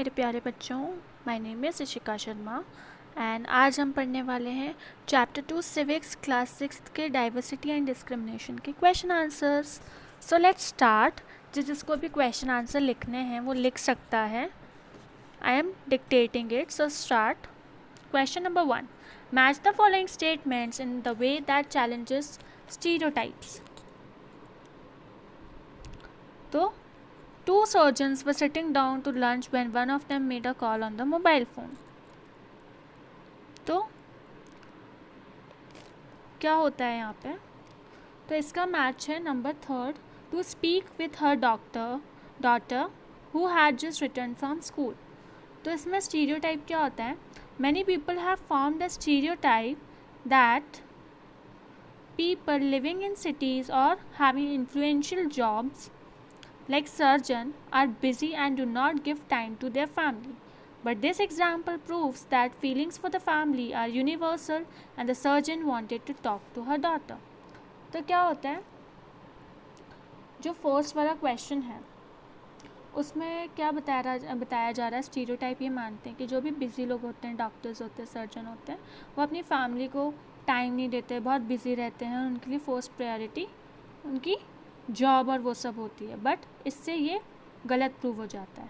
मेरे प्यारे बच्चों, my name is Ishika Sharma and आज हम पढ़ने वाले हैं चैप्टर 2 सिविक्स क्लास 6 के डाइवर्सिटी एंड डिस्क्रिमिनेशन के question answers. So let's start. जिसको भी क्वेश्चन आंसर लिखने हैं वो लिख सकता है। I am dictating it, so start. Question number 1, match the following statements in the way that challenges stereotypes. तो two surgeons were sitting down to lunch when one of them made a call on the mobile phone. तो क्या होता है यहाँ पे? तो इसका match है number 3, to speak with her daughter who had just return from school. तो इसमें स्टीरियोटाइप क्या होता है? Many people have formed a stereotype that people living in cities or having influential jobs like surgeon are busy and do not give time to their family. But this example proves that feelings for the family are universal and the surgeon wanted to talk to her daughter. तो क्या होता है, जो first वाला question है उसमें क्या बताया जा रहा है, स्टीरियोटाइप ये मानते हैं कि जो भी बिज़ी लोग होते हैं, डॉक्टर्स होते हैं, सर्जन होते हैं, वो अपनी फैमिली को टाइम नहीं देते, बहुत बिज़ी रहते हैं, उनके लिए फर्स्ट प्रायोरिटी उनकी जॉब और वो सब होती है। बट इससे ये गलत प्रूव हो जाता है।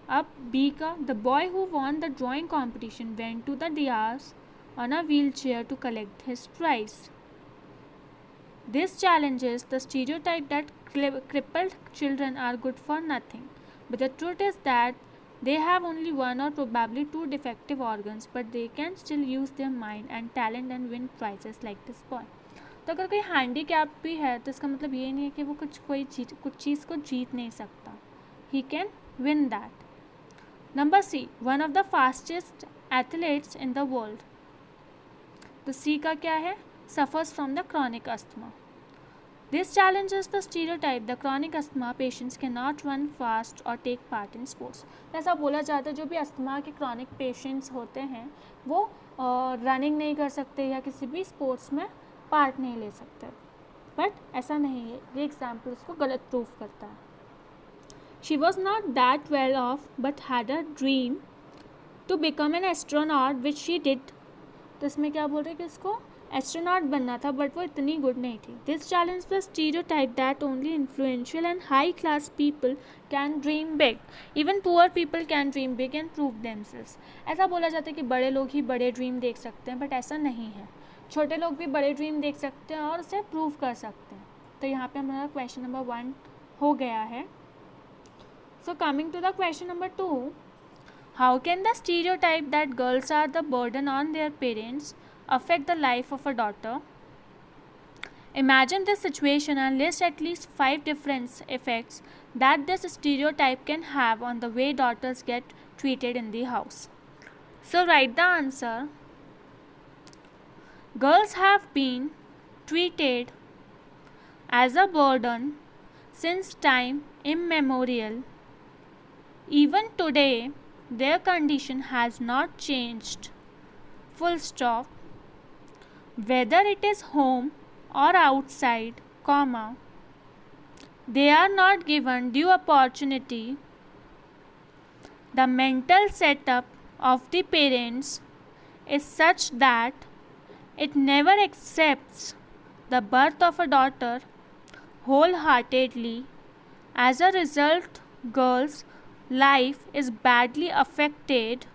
अब बी का, the boy who won the drawing competition went to the dais on a wheel chair to collect his prize. This challenges the stereotype that crippled children are good for nothing. But the truth is that they have only one or probably two defective organs, but they can still use their mind and talent and win prizes like this boy. तो अगर कोई handicap भी है तो इसका मतलब ये नहीं है कि वो कुछ चीज़ को जीत नहीं सकता. He can win that. Number C, one of the fastest athletes in the world. तो C का क्या है? Suffers from the chronic asthma. This challenges the stereotype the chronic asthma patients cannot run fast or take part in sports. ऐसा बोला जाता है जो भी अस्थमा के chronic patients होते हैं वो रनिंग नहीं कर सकते या किसी भी स्पोर्ट्स में पार्ट नहीं ले सकते, बट ऐसा नहीं है। ये एग्जाम्पल उसको गलत प्रूव करता है। She was not that well off but had a dream to become an astronaut which she did. तो इसमें क्या बोल रहे हैं कि इसको एस्ट्रोनॉट बनना था बट वो इतनी गुड नहीं थी। This challenge the stereotype that only influential and high class people can dream big, even poor people can dream big and prove themselves. ऐसा बोला जाता है कि बड़े लोग ही बड़े ड्रीम देख सकते हैं, बट ऐसा नहीं है। छोटे लोग भी बड़े ड्रीम देख सकते हैं और उसे प्रूव कर सकते हैं। तो यहाँ पे हमारा क्वेश्चन नंबर 1 हो गया है। So coming to the question number 2, how can the stereotype that girls are the burden on their parents affect the life of a daughter? Imagine this situation and list at least 5 different effects that this stereotype can have on the way daughters get treated in the house. So write the answer. Girls have been treated as a burden since time immemorial. Even today, their condition has not changed. Full stop. Whether it is home or outside, comma, they are not given due opportunity. The mental setup of the parents is such that it never accepts the birth of a daughter wholeheartedly. As a result, girls' life is badly affected.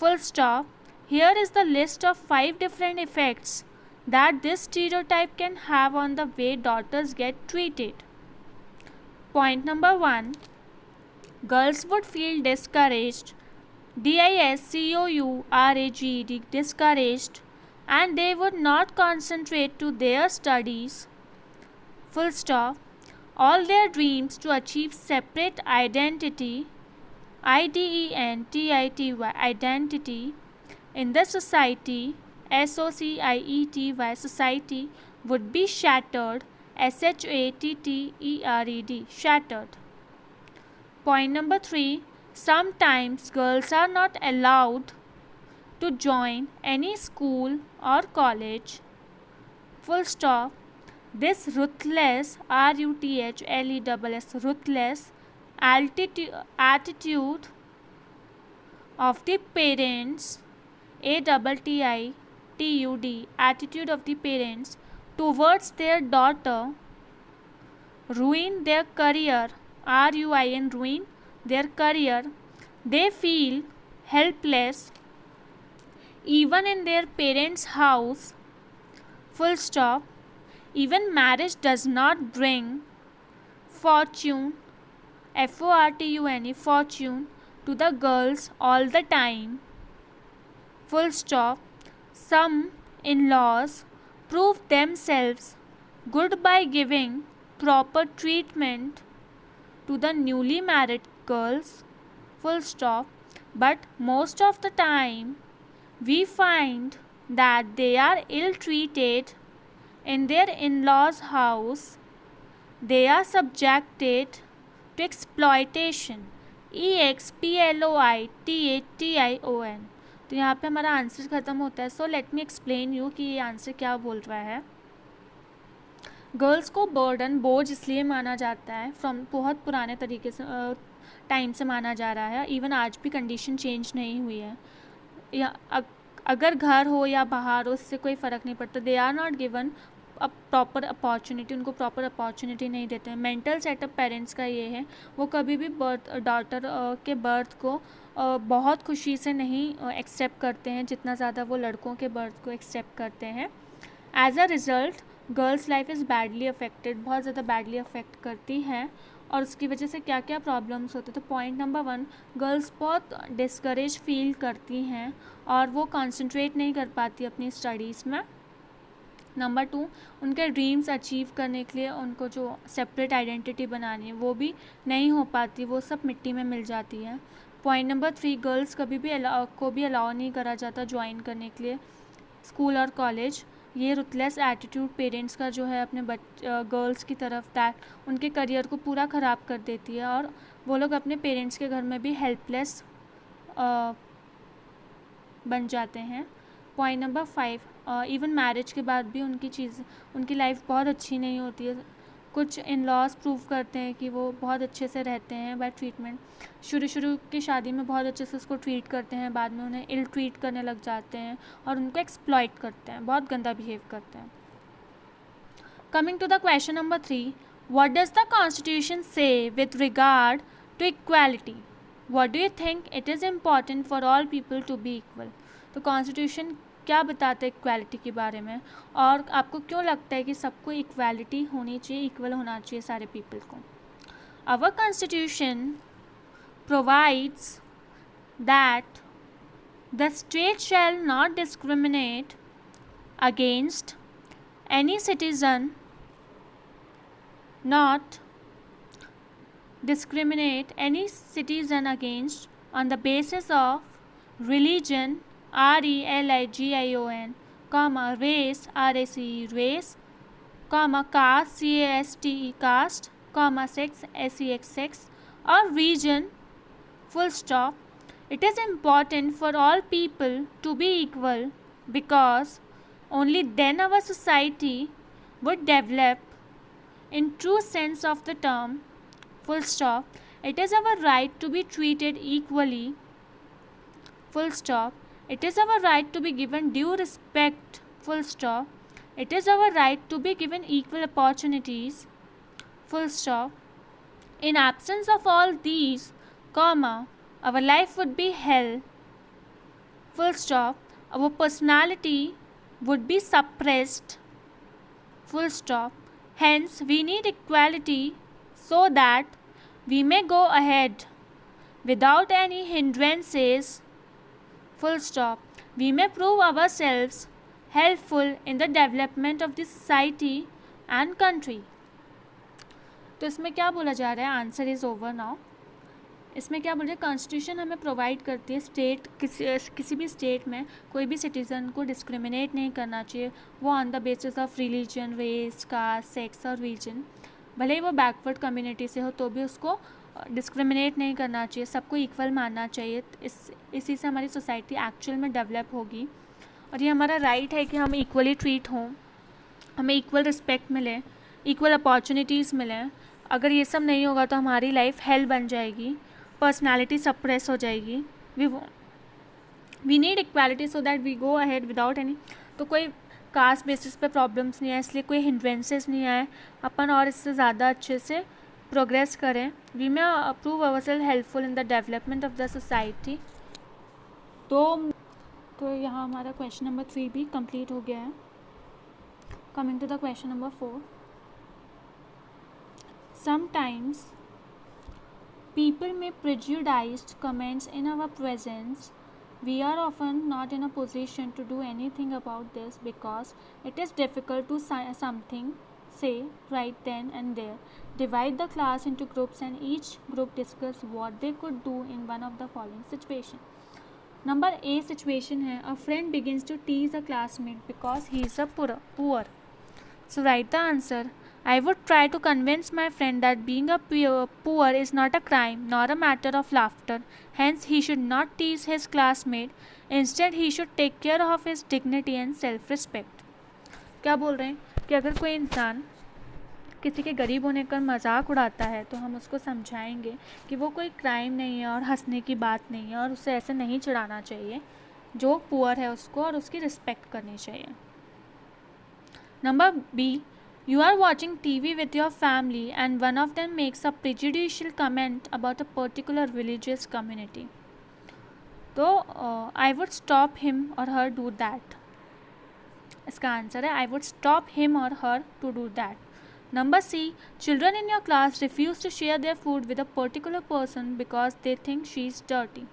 Full stop. Here is the list of 5 different effects that this stereotype can have on the way daughters get treated. Point number 1, girls would feel discouraged, discouraged, discouraged, and they would not concentrate to their studies. Full stop. All their dreams to achieve separate identity, identity, identity in the society, society, society, would be shattered, shattered, shattered. Point number 3, sometimes girls are not allowed to join any school or college. Full stop. This ruthless, ruthless attitude of the parents, attitude, attitude of the parents towards their daughter ruin their career, ruin, ruin their career. They feel helpless even in their parents' house, full stop. Even marriage does not bring fortune, fortune, fortune to the girls all the time, full stop. Some in-laws prove themselves good by giving proper treatment to the newly married girls, full stop. But most of the time we find that they are ill-treated in their in-laws' house. They are subjected to exploitation, exploitation. तो यहाँ पे हमारा answer ख़त्म होता है. So let me explain you कि ये answer क्या बोल रहा है. गर्ल्स को बर्डन, बोझ इसलिए माना जाता है, फ्रॉम बहुत पुराने तरीके से टाइम से माना जा रहा है. इवन आज भी कंडीशन चेंज नहीं हुई है. या अगर घर हो या बाहर हो, उससे कोई फ़र्क नहीं पड़ता. They are not given a proper opportunity, उनको प्रॉपर अपॉर्चुनिटी नहीं देते हैं. मेंटल सेटअप पेरेंट्स का ये है, वो कभी भी डॉटर के बर्थ को बहुत खुशी से नहीं एक्सेप्ट करते हैं जितना ज़्यादा वो लड़कों के बर्थ को एक्सेप्ट करते हैं. As a result girls life is badly affected, बहुत ज़्यादा बैडली अफेक्ट करती हैं. और उसकी वजह से क्या क्या प्रॉब्लम्स होते हैं. तो पॉइंट नंबर 1, गर्ल्स बहुत डिस्करेज फील करती हैं और वो कंसंट्रेट नहीं कर पाती अपनी स्टडीज़ में. नंबर 2, उनके ड्रीम्स अचीव करने के लिए उनको जो सेपरेट आइडेंटिटी बनानी है वो भी नहीं हो पाती, वो सब मिट्टी में मिल जाती है. पॉइंट नंबर 3, गर्ल्स कभी भी अलाउ नहीं करा जाता ज्वाइन करने के लिए स्कूल और कॉलेज. ये रुथलेस एटीट्यूड पेरेंट्स का जो है अपने गर्ल्स की तरफ, दैट उनके करियर को पूरा ख़राब कर देती है और वो लोग अपने पेरेंट्स के घर में भी हेल्पलेस बन जाते हैं. पॉइंट नंबर 5, इवन मैरिज के बाद भी उनकी लाइफ बहुत अच्छी नहीं होती है. कुछ इन लॉज प्रूव करते हैं कि वो बहुत अच्छे से रहते हैं बाय ट्रीटमेंट. शुरू की शादी में बहुत अच्छे से उसको ट्रीट करते हैं, बाद में उन्हें इल ट्रीट करने लग जाते हैं और उनको एक्सप्लॉइट करते हैं, बहुत गंदा बिहेव करते हैं. Coming to the question number 3, what does the constitution say with regard to equality. What do you think it is important for all people to be equal. तो कॉन्स्टिट्यूशन क्या बताते हैं इक्वालिटी के बारे में, और आपको क्यों लगता है कि सबको इक्वालिटी होनी चाहिए, इक्वल होना चाहिए सारे पीपल को. Our constitution provides that the state shall not discriminate against any citizen, not discriminate any citizen against on the basis of religion, religion, comma, race, race, race, comma, caste, caste, caste, comma, sex, sex, sex, or region, full stop. It is important for all people to be equal because only then our society would develop in true sense of the term, full stop. It is our right to be treated equally, full stop. It is our right to be given due respect, full stop. It is our right to be given equal opportunities, full stop. In absence of all these, comma, our life would be hell, full stop. Our personality would be suppressed, full stop. Hence, we need equality so that we may go ahead without any hindrances, full stop. We may prove ourselves helpful in the development of the society and country. तो इसमें क्या बोला जा रहा है, answer is over now. इसमें क्या बोल रहे हैं, कॉन्स्टिट्यूशन हमें प्रोवाइड करती है स्टेट, किसी भी स्टेट में कोई भी सिटीज़न को डिस्क्रिमिनेट नहीं करना चाहिए, वो on the basis of religion, race, caste, sex और रीजन. भले ही वो बैकवर्ड कम्युनिटी से हो तो भी उसको डिस्क्रिमिनेट नहीं करना चाहिए, सबको इक्वल मानना चाहिए. इसी से हमारी सोसाइटी एक्चुअल में डेवलप होगी. और ये हमारा राइट है कि हम इक्वली ट्रीट हों, हमें इक्वल रिस्पेक्ट मिले, इक्वल अपॉर्चुनिटीज़ मिलें. अगर ये सब नहीं होगा तो हमारी लाइफ हेल बन जाएगी, पर्सनैलिटी सप्रेस हो जाएगी. We need equality so that we go ahead without any. तो कोई कास्ट बेसिस पे प्रॉब्लम्स नहीं आए, इसलिए कोई हिंड्रेंसेस नहीं आए, अपन और इससे ज़्यादा अच्छे से प्रोग्रेस करें. We may prove ourselves helpful in the development of the society. तो यहाँ हमारा क्वेश्चन नंबर 3 भी कंप्लीट हो गया है. Coming to the question number 4. Sometimes people may prejudiced comments in our presence. We are often not in a position to do anything about this because it is difficult to say right then and there. Divide the class into groups and each group discuss what they could do in one of the following situation. Number A situation है, a friend begins to tease a classmate because he is a poor. So write the answer. I would try to convince my friend that being a poor is not a crime nor a matter of laughter. Hence, he should not tease his classmate. Instead, he should take care of his dignity and self-respect. क्या बोल रहे हैं कि अगर कोई इंसान किसी के गरीब होने का मजाक उड़ाता है तो हम उसको समझाएंगे कि वो कोई क्राइम नहीं है और हंसने की बात नहीं है और उसे ऐसे नहीं चिढ़ाना चाहिए. जो पुअर है उसको और उसकी रिस्पेक्ट करनी चाहिए. Number B. You are watching TV with your family and one of them makes a prejudicial comment about a particular religious community. तो I would stop him or her do that. इसका answer है I would stop him or her to do that. Number C. Children in your class refuse to share their food with a particular person because they think she is dirty.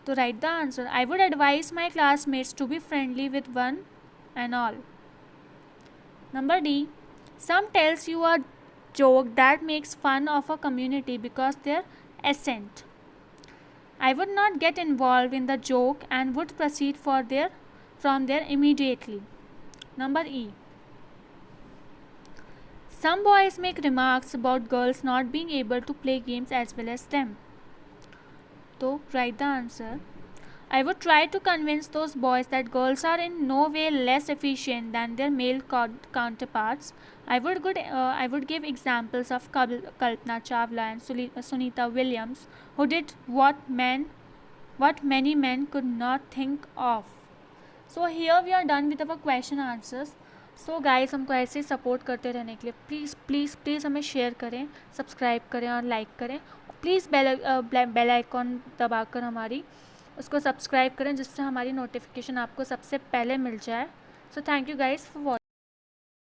तो write the answer. I would advise my classmates to be friendly with one and all. Number D. Some tells you a joke that makes fun of a community because their accent. I would not get involved in the joke and would proceed from there immediately. Number E. Some boys make remarks about girls not being able to play games as well as them. So write the answer. I would try to convince those boys that girls are in no way less efficient than their male counterparts. I would give examples of Kalpana Chawla and Sunita Williams, who did what many men could not think of. So here we are done with our question answers. So guys, हमको ऐसे ही support करते रहने के लिए please please please हमें share करें, subscribe करें और लाइक करें. प्लीज़ बेल आइकॉन दबाकर हमारी उसको सब्सक्राइब करें जिससे हमारी नोटिफिकेशन आपको सबसे पहले मिल जाए. So thank you guys for watching.